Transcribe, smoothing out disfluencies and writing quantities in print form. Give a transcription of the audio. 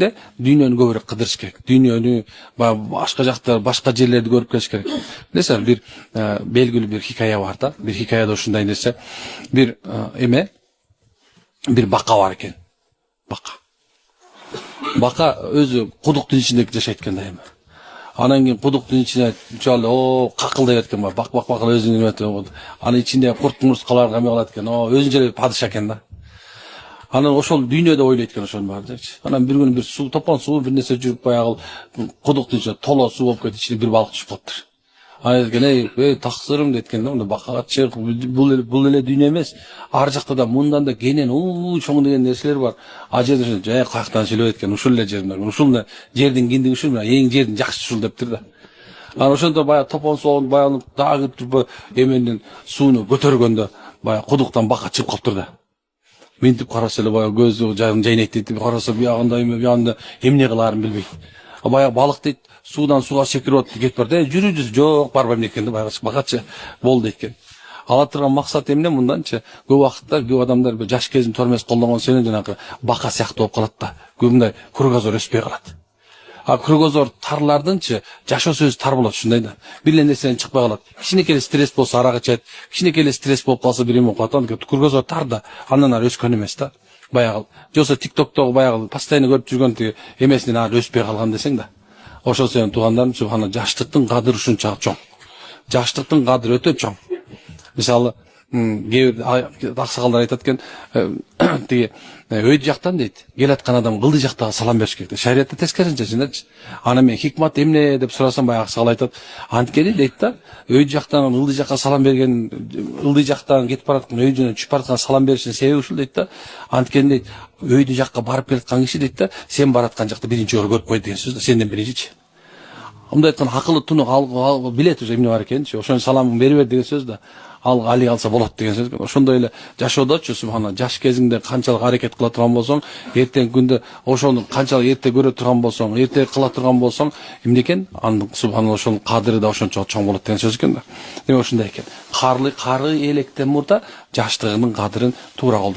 de dünyanın göbürek kıdırış gerek. Dünyanı başka jaktar, başka yerlerde görüp keliş gerek. Mesela bir belgili bir hikaye var da, bir hikayede şunday dese, bir bir baka var eken. Baka özü kuduktun içindeki yaşaytken dayım. Anan keyin kuduktun içine çaldı, o kakıldayıp etken var. Bak özünü nötüp. Anın içinde kurtmuş kalar kame kalat eken. O özünce padişah eken da. Anan oşol dünyada oylaytken oşol bardı. Anan bir gün bir su topan su bir nese жүрүp баягы kuduktun içine tola su bolup ketip içine bir balık çıkıp kaptır. Aytken ey taksırım detken de onda bakaga çık bul ele dünya emes. Ar jakta da mundan da kenen çoң деген нерселер бар. Ажеде жай каяктан сүйлөп эткен ушул эле жерден. Ушул жердин киндиги ушул эң жердин жакшы ушул дептир да. Ана ошондо баягы топон суун баягы дагы эмендин сууну көтөргөндө баягы кудуктан бака чыгып калыптыр да. Минтип караса эле баягы көзү жайнектетип караса биягында эмне кылаарын билбейт. Баягы балык дейт судан суга секирип атып кетип барды. Жүрүңүз жок барбайм экен деп баягы бакачы болду экен. Ала турган максат эмне мынданчы? Көп убакытта көп адамдар жаш кезин тормес колдонгон сенен жанагы бака сыяктуу болуп калат да. Көбүндөй кругозор өспөй калат. Кругозор тарлардынчы жашоо сөзү тар болот ушундай да. Бир эле нерседен чыкпай калат. Кичинекей стресс болсо арак ичет, кичинекей стресс болуп калса бир эме болуп калат. Кругозор тар да, андан ары өскөн эмес да. Баягы жосо TikToктогу баягы постоянно көрүп жүргөн тиги эмесинен ары өспөй калган десең да. Ошол сенин туугандарым субхана жаштыктын кадыры ушунча чоң. Жаштыктын кадыры өтө чоң. Мисалы, кээ бир аксакалдар айтат экен, тиги өйдү жактан дейт, келаткан адам кылды жактага салам бериш керек. Шариятта тескерисинче жиначы. Ана мен хикмат эмне деп сурасам баягы аксакал айтат, анткени дейт да, өйдү жактан кылды жакка салам берген, кылды жактан кетип бараткан өйдүнөн чүп бараткан салам беришин себеби ушул дейт да. Анткени дейт, өйдү жакка барып келаткан киши дейт да, сен бараткан жакты биринчи жолу көрүп койду деген сөз да, сенден биринчичи. Мындай айткан акылы тунук ал билет уже эмне бар экенчи, ошонун саламын бери бер деген сөз да. Али алса болот деген сөз. Ошондой эле жашоодочу субхана жаш кезиңде канчалык аракет кыла турган болсоң, эртең күндө ошону канчалык эрте көрө турган болсоң, эрте кыла турган болсоң, эмне экен? Анын субхана ошонун кадыры да ошончо чоң болот деген сөз экен да. Демек ошондой экен. Кары электен мурда жаштыгынын кадырын туура колдонуш